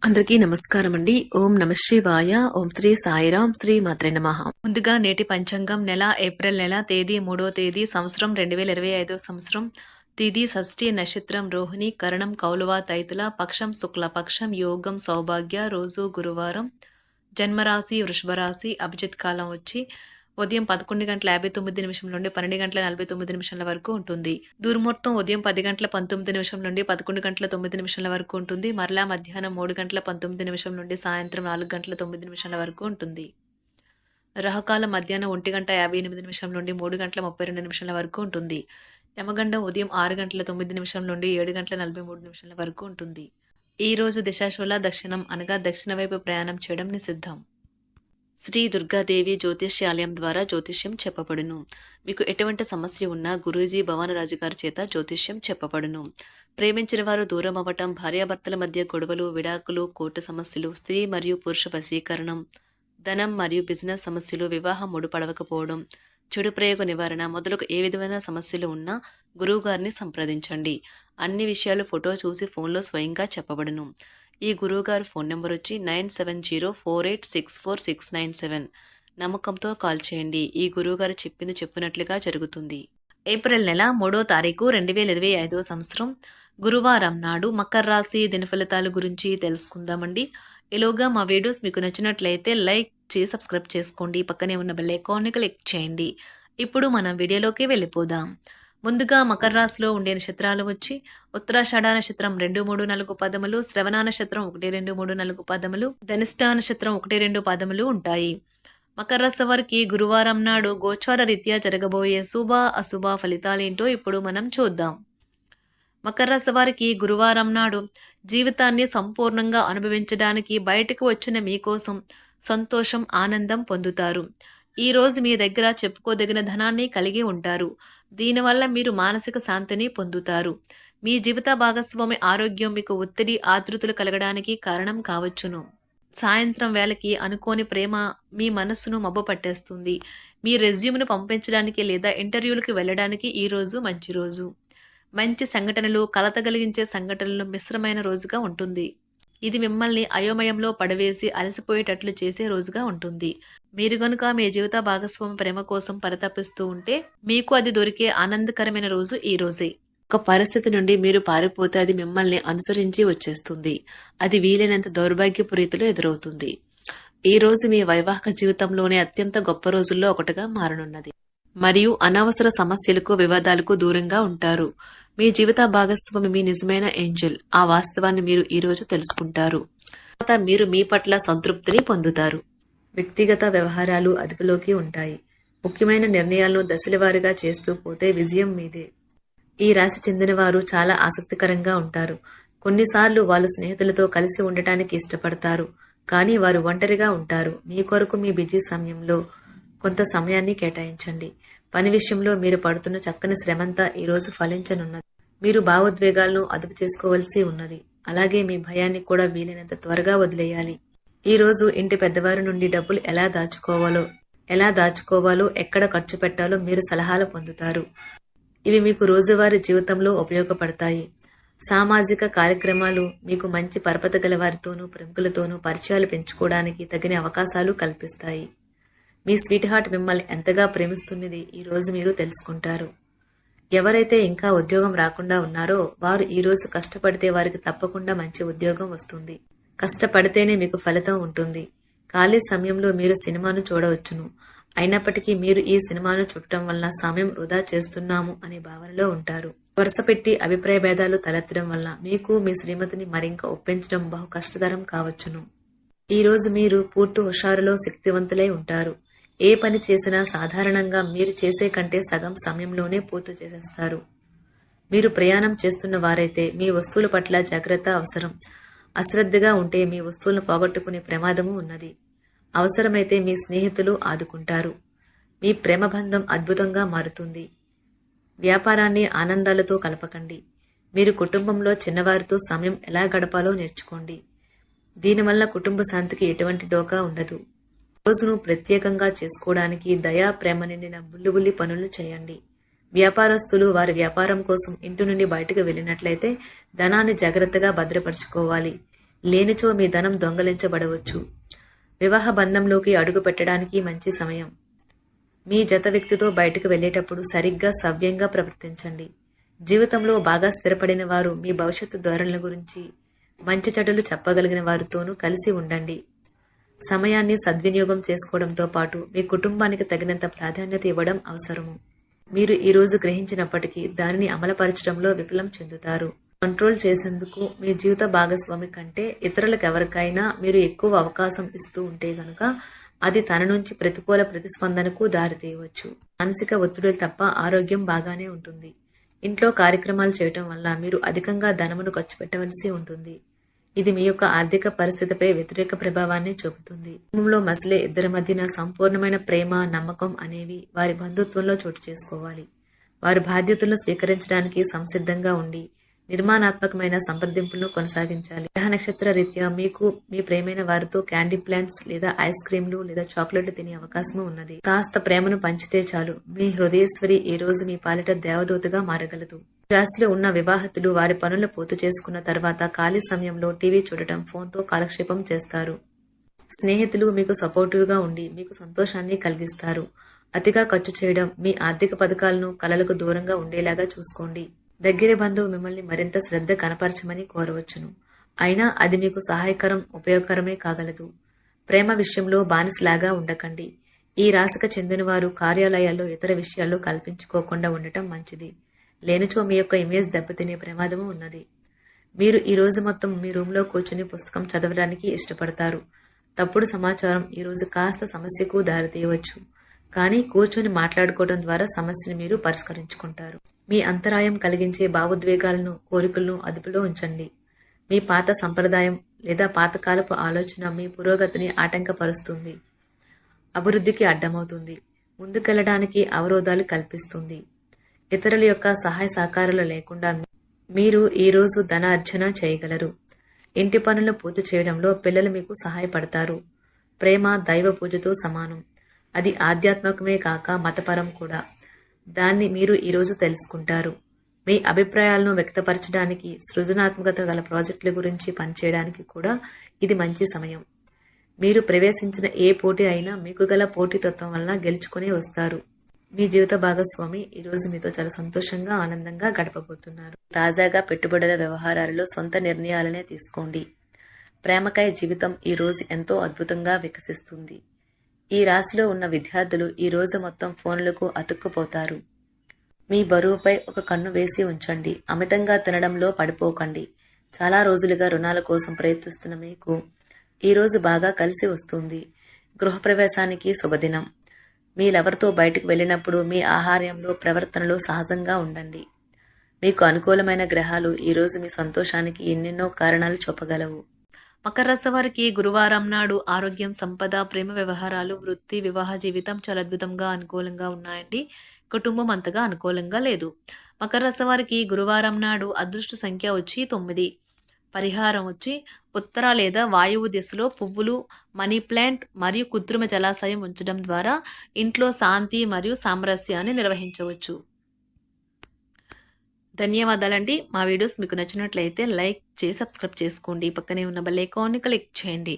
అందరికీ నమస్కారం అండి. ఓం నమ శివాయ. ఓం శ్రీ సాయిరాం. శ్రీ మాత్రే నమః. ముందుగా నేటి పంచాంగం నెల ఏప్రిల్ నెల తేదీ 3వ తేదీ సంవత్సరం 2025 సంవత్సరం తిథి షష్ఠి నక్షత్రం రోహిణి కరణం కౌలువ తైతుల పక్షం శుక్ల పక్షం యోగం సౌభాగ్య రోజు గురువారం జన్మరాశి వృషభరాశి అభిజిత్ కాలం వచ్చి ఉదయం 11:59 నుండి 12:49 వరకు ఉంటుంది. దుర్ముహూర్తం ఉదయం 10:19 నుండి 11:09 వరకు ఉంటుంది. మరలా మధ్యాహ్నం 3:19 నుండి సాయంత్రం 4:09 వరకు ఉంటుంది. రాహుకాలం మధ్యాహ్నం 1:58 నుండి 3:32 వరకు ఉంటుంది. యమగండం ఉదయం 6:09 నుండి 7:43 వరకు ఉంటుంది. ఈ రోజు దిశాశూల దక్షిణం అనగా దక్షిణ వైపు ప్రయాణం చేయడం నిషిద్ధం. శ్రీ దుర్గాదేవి జ్యోతిష్యాలయం ద్వారా జ్యోతిష్యం చెప్పబడును. మీకు ఎటువంటి సమస్య ఉన్నా గురూజీ భవానరాజు గారి చేత జ్యోతిష్యం చెప్పబడును. ప్రేమించిన వారు దూరం అవ్వటం, భార్యాభర్తల మధ్య గొడవలు, విడాకులు, కోర్టు సమస్యలు, స్త్రీ మరియు పురుష వశీకరణం, ధనం మరియు బిజినెస్ సమస్యలు, వివాహం ముడిపడవకపోవడం, చెడు ప్రయోగ నివారణ మొదలగు ఏ విధమైన సమస్యలు ఉన్నా గురువు గారిని సంప్రదించండి. అన్ని విషయాలు ఫోటో చూసి ఫోన్లో స్వయంగా చెప్పబడును. ఈ గురువుగారు ఫోన్ నెంబర్ వచ్చి 9704864697. నమ్మకంతో కాల్ చేయండి. ఈ గురువుగారు చెప్పింది చెప్పినట్లుగా జరుగుతుంది. ఏప్రిల్ నెల 3వ తారీఖు 2025 సంవత్సరం గురువారం నాడు మకర రాశి దినఫలితాల గురించి తెలుసుకుందామండి. ఈలోగా మా వీడియోస్ మీకు నచ్చినట్లయితే లైక్ చేసి సబ్స్క్రైబ్ చేసుకోండి. పక్కనే ఉన్న బెల్ ఐకాన్ని క్లిక్ చేయండి. ఇప్పుడు మనం వీడియోలోకి వెళ్ళిపోదాం. ముందుగా మకర రాశిలో ఉండే నక్షత్రాలు వచ్చి ఉత్తరాషాఢ నక్షత్రం 2, 3, 4 పదములు, శ్రవణ నక్షత్రం 1, 2, 3, 4 పదములు, ధనిష్ట నక్షత్రం 1, 2 పదములు ఉంటాయి. మకర రాశి వారికి గురువారం నాడు గోచార రీత్యా జరగబోయే శుభ అశుభ ఫలితాలేంటో ఇప్పుడు మనం చూద్దాం. మకర రాశి వారికి గురువారం నాడు జీవితాన్ని సంపూర్ణంగా అనుభవించడానికి బయటకు వచ్చిన మీకోసం సంతోషం, ఆనందం పొందుతారు. ఈ రోజు మీ దగ్గర చెప్పుకోదగిన ధనాన్ని కలిగి ఉంటారు. దీనివల్ల మీరు మానసిక శాంతిని పొందుతారు. మీ జీవిత భాగస్వామి ఆరోగ్యం మీకు ఒత్తిడి, ఆతృతలు కలగడానికి కారణం కావచ్చును. సాయంత్రం వేళకి అనుకోని ప్రేమ మీ మనస్సును మబ్బు పట్టేస్తుంది. మీ రెజ్యూమ్ను పంపించడానికి లేదా ఇంటర్వ్యూలకు వెళ్ళడానికి ఈ రోజు మంచి రోజు. మంచి సంఘటనలు, కలత కలిగించే సంఘటనలు మిశ్రమైన రోజుగా ఉంటుంది. ఇది మిమ్మల్ని అయోమయంలో పడవేసి అలసిపోయేటట్లు చేసే రోజుగా ఉంటుంది. మీరు గనుక మీ జీవిత భాగస్వామి ప్రేమ కోసం పరితపిస్తూ ఉంటే మీకు అది దొరికే ఆనందకరమైన రోజు ఈ రోజే. ఒక పరిస్థితి నుండి మీరు పారిపోతే అది మిమ్మల్ని అనుసరించి వచ్చేస్తుంది. అది వీలైనంత దౌర్భాగ్యపు రీతిలో ఎదురవుతుంది. ఈ రోజు మీ వైవాహిక జీవితంలోనే అత్యంత గొప్ప రోజుల్లో ఒకటిగా మారనున్నది. మరియు అనవసర సమస్యలకు, వివాదాలకు దూరంగా ఉంటారు. మీ జీవిత భాగస్వామి మీ నిజమైన ఏంజెల్. ఆ వాస్తవాన్ని మీరు ఈ రోజు తెలుసుకుంటారు. తర్వాత మీరు మీ పట్ల సంతృప్తిని పొందుతారు. వ్యక్తిగత వ్యవహారాలు అదుపులోకి ఉంటాయి. ముఖ్యమైన నిర్ణయాలను దశలవారీగా చేస్తూ పోతే విజయం మీదే. ఈ రాశి చెందిన వారు చాలా ఆసక్తికరంగా ఉంటారు. కొన్నిసార్లు వాళ్ళు స్నేహితులతో కలిసి ఉండటానికి ఇష్టపడతారు, కానీ వారు ఒంటరిగా ఉంటారు. మీ కొరకు మీ బిజీ సమయంలో కొంత సమయాన్ని కేటాయించండి. పని విషయంలో మీరు పడుతున్న చక్కని శ్రమంతా ఈ రోజు ఫలించనున్నది. మీరు భావోద్వేగాలను అదుపు చేసుకోవలసి ఉన్నది. అలాగే మీ భయాన్ని కూడా వీలైనంత త్వరగా వదిలేయాలి. ఈ రోజు ఇంటి పెద్దవారి నుండి డబ్బులు ఎలా దాచుకోవాలో, ఎక్కడ ఖర్చు పెట్టాలో మీరు సలహాలు పొందుతారు. ఇవి మీకు రోజువారీ జీవితంలో ఉపయోగపడతాయి. సామాజిక కార్యక్రమాలు మీకు మంచి పరపతి గల వారితోనూ ప్రముఖులతోనూ పరిచయాలు పెంచుకోవడానికి తగిన అవకాశాలు కల్పిస్తాయి. మీ స్వీట్ హార్ట్ మిమ్మల్ని ఎంతగా ప్రేమిస్తున్నది ఈ రోజు మీరు తెలుసుకుంటారు. ఎవరైతే ఇంకా ఉద్యోగం రాకుండా ఉన్నారో వారు ఈ రోజు కష్టపడితే వారికి తప్పకుండా మంచి ఉద్యోగం వస్తుంది. కష్టపడితేనే మీకు ఫలితం ఉంటుంది. ఖాళీ సమయంలో మీరు సినిమాను చూడవచ్చును. అయినప్పటికీ మీరు ఈ సినిమాను చూడటం వలన సమయం వృధా చేస్తున్నాము అనే భావనలో ఉంటారు. వరుసపెట్టి అభిప్రాయ భేదాలు తలెత్తడం వల్ల మీకు మీ శ్రీమతిని మరింక ఒప్పించడం బహు కష్టతరం కావచ్చును. ఈ రోజు మీరు పూర్తి హుషారులో శక్తివంతులై ఉంటారు. ఏ పని చేసినా సాధారణంగా మీరు చేసే కంటే సగం సమయంలోనే పూర్తి చేసేస్తారు. మీరు ప్రయాణం చేస్తున్న వారైతే మీ వస్తువుల పట్ల జాగ్రత్త అవసరం. అశ్రద్ధగా ఉంటే మీ వస్తువులను పోగొట్టుకునే ప్రమాదము ఉన్నది. అవసరమైతే మీ స్నేహితులు ఆదుకుంటారు. మీ ప్రేమబంధం అద్భుతంగా మారుతుంది. వ్యాపారాన్ని ఆనందాలతో కలపకండి. మీరు కుటుంబంలో చిన్నవారితో సమయం ఎలా గడపాలో నేర్చుకోండి. దీనివల్ల కుటుంబ శాంతికి ఎటువంటి డోకా ఉండదు. రోజును ప్రత్యేకంగా చేసుకోవడానికి దయా, ప్రేమ నిండిన బుల్లిబుల్లి పనులు చేయండి. వ్యాపారస్తులు వారి వ్యాపారం కోసం ఇంటి నుండి బయటకు వెళ్ళినట్లయితే ధనాన్ని జాగ్రత్తగా భద్రపరుచుకోవాలి. లేనిచో మీ ధనం దొంగలించబడవచ్చు. వివాహ బంధంలోకి అడుగు పెట్టడానికి మంచి సమయం. మీ జత వ్యక్తితో బయటకు వెళ్ళేటప్పుడు సరిగ్గా సవ్యంగా ప్రవర్తించండి. జీవితంలో బాగా స్థిరపడిన వారు మీ భవిష్యత్తు ధోరణుల గురించి మంచి చెడులు చెప్పగలిగిన వారితోనూ కలిసి ఉండండి. సమయాన్ని సద్వినియోగం చేసుకోవడంతో పాటు మీ కుటుంబానికి తగినంత ప్రాధాన్యత ఇవ్వడం అవసరము. మీరు ఈ రోజు గ్రహించినప్పటికీ దానిని అమలుపరచడంలో విఫలం చెందుతారు. కంట్రోల్ చేసేందుకు మీ జీవిత భాగస్వామి కంటే ఇతరులకు ఎవరికైనా మీరు ఎక్కువ అవకాశం ఇస్తూ ఉంటే గనుక అది తన నుంచి ప్రతికూల ప్రతిస్పందనకు దారితీయవచ్చు. మానసిక ఒత్తిడులు తప్ప ఆరోగ్యం బాగానే ఉంటుంది. ఇంట్లో కార్యక్రమాలు చేయటం వల్ల మీరు అధికంగా ధనమును ఖర్చు పెట్టవలసి ఉంటుంది. ఇది మీ యొక్క ఆర్థిక పరిస్థితిపై వ్యతిరేక ప్రభావాన్ని చూపుతుంది. కుటుంబంలో మసలే ఇద్దరి మధ్యన సంపూర్ణమైన ప్రేమ, నమ్మకం అనేవి వారి బంధుత్వంలో చోటు చేసుకోవాలి. వారి బాధ్యతలను స్వీకరించడానికి సంసిద్ధంగా ఉండి నిర్మాణాత్మకమైన సంప్రదింపులను కొనసాగించాలి. గ్రహ నక్షత్ర రీత్యా మీకు మీ ప్రేమైన వారితో క్యాండీ ప్లాంట్స్ లేదా ఐస్ క్రీంలు లేదా చాక్లెట్లు తినే అవకాశం ఉన్నది. కాస్త ప్రేమను పంచితే చాలు మీ హృదయేశ్వరి ఈ రోజు మీ పాలిట దేవదూతగా మారగలదు. రాశిలో ఉన్న వివాహితులు వారి పనులు పూర్తి చేసుకున్న తర్వాత ఖాళీ సమయంలో టీవీ చూడటం, ఫోన్తో కాలక్షేపం చేస్తారు. స్నేహితులు మీకు సపోర్టివ్ గా ఉండి మీకు సంతోషాన్ని కలిగిస్తారు. అతిగా ఖర్చు చేయడం, మీ ఆర్థిక పథకాలను కలలకు దూరంగా ఉండేలాగా చూసుకోండి. దగ్గరి బంధువు మిమ్మల్ని మరింత శ్రద్ధ కనపరచమని కోరవచ్చును. అయినా అది మీకు సహాయకరం, ఉపయోగకరమే కాగలదు. ప్రేమ విషయంలో బానిసలాగా ఉండకండి. ఈ రాశికి చెందిన వారు కార్యాలయాల్లో ఇతర విషయాల్లో కల్పించుకోకుండా ఉండటం మంచిది. లేనిచో మీ యొక్క ఇమేజ్ దెబ్బతినే ప్రమాదము ఉన్నది. మీరు ఈ రోజు మొత్తం మీ రూమ్లో కూర్చుని పుస్తకం చదవడానికి ఇష్టపడతారు. తప్పుడు సమాచారం ఈ రోజు కాస్త సమస్యకు దారితీయవచ్చు. కానీ కూర్చొని మాట్లాడుకోవడం ద్వారా సమస్యను మీరు పరిష్కరించుకుంటారు. మీ అంతరాయం కలిగించే భావోద్వేగాలను, కోరికలను అదుపులో ఉంచండి. మీ పాత సంప్రదాయం లేదా పాతకాలపు ఆలోచన మీ పురోగతిని ఆటంకపరుస్తుంది, అభివృద్ధికి అడ్డమవుతుంది, ముందుకెళ్లడానికి అవరోధాలు కల్పిస్తుంది. ఇతరుల యొక్క సహాయ సహకారాలు లేకుండా మీరు ఈ రోజు ధనార్జన చేయగలరు. ఇంటి పనులు పూర్తి చేయడంలో పిల్లలు మీకు సహాయపడతారు. ప్రేమ దైవ పూజతో సమానం. అది ఆధ్యాత్మికమే కాక మతపరం కూడా. దాన్ని మీరు ఈరోజు తెలుసుకుంటారు. మీ అభిప్రాయాలను వ్యక్తపరచడానికి, సృజనాత్మకత గల ప్రాజెక్టుల గురించి పనిచేయడానికి కూడా ఇది మంచి సమయం. మీరు ప్రవేశించిన ఏ పోటీ అయినా మీకు గల పోటీతత్వం వల్ల గెలుచుకునే వస్తారు. మీ జీవిత భాగస్వామి ఈరోజు మీతో చాలా సంతోషంగా, ఆనందంగా గడపబోతున్నారు. తాజాగా పెట్టుబడుల వ్యవహారాలలో సొంత నిర్ణయాలనే తీసుకోండి. ప్రేమకాయ జీవితం ఈ రోజు ఎంతో అద్భుతంగా వికసిస్తుంది. ఈ రాశిలో ఉన్న విద్యార్థులు ఈ రోజు మొత్తం ఫోన్లకు అతుక్కుపోతారు. మీ బరువుపై ఒక కన్ను వేసి ఉంచండి. అమితంగా తినడంలో పడిపోకండి. చాలా రోజులుగా రుణాల కోసం ప్రయత్నిస్తున్న మీకు ఈ రోజు బాగా కలిసి వస్తుంది. గృహప్రవేశానికి శుభదినం. మీరెవరితో బయటకు వెళ్ళినప్పుడు మీ ఆహార్యంలో, ప్రవర్తనలో సహజంగా ఉండండి. మీకు అనుకూలమైన గ్రహాలు ఈరోజు మీ సంతోషానికి ఎన్నెన్నో కారణాలు చూపగలవు. మకర రాశి వారికి గురువారం నాడు ఆరోగ్యం, సంపద, ప్రేమ వ్యవహారాలు, వృత్తి, వివాహ జీవితం చాలా అద్భుతంగా అనుకూలంగా ఉన్నాయండి. కుటుంబం అంతగా అనుకూలంగా లేదు. మకర రాశి వారికి గురువారం నాడు అదృష్ట సంఖ్య వచ్చి 9. పరిహారం వచ్చి ఉత్తర లేదా వాయువు దిశలో పువ్వులు, మనీ ప్లాంట్ మరియు కృత్రిమ జలాశయం ఉంచడం ద్వారా ఇంట్లో శాంతి మరియు సామరస్యాన్ని నిర్వహించవచ్చు. ధన్యవాదాలండి. మా వీడియోస్ మీకు నచ్చినట్లయితే లైక్ చేసి సబ్స్క్రైబ్ చేసుకోండి. పక్కనే ఉన్న బెల్ ఐకాన్ని క్లిక్ చేయండి.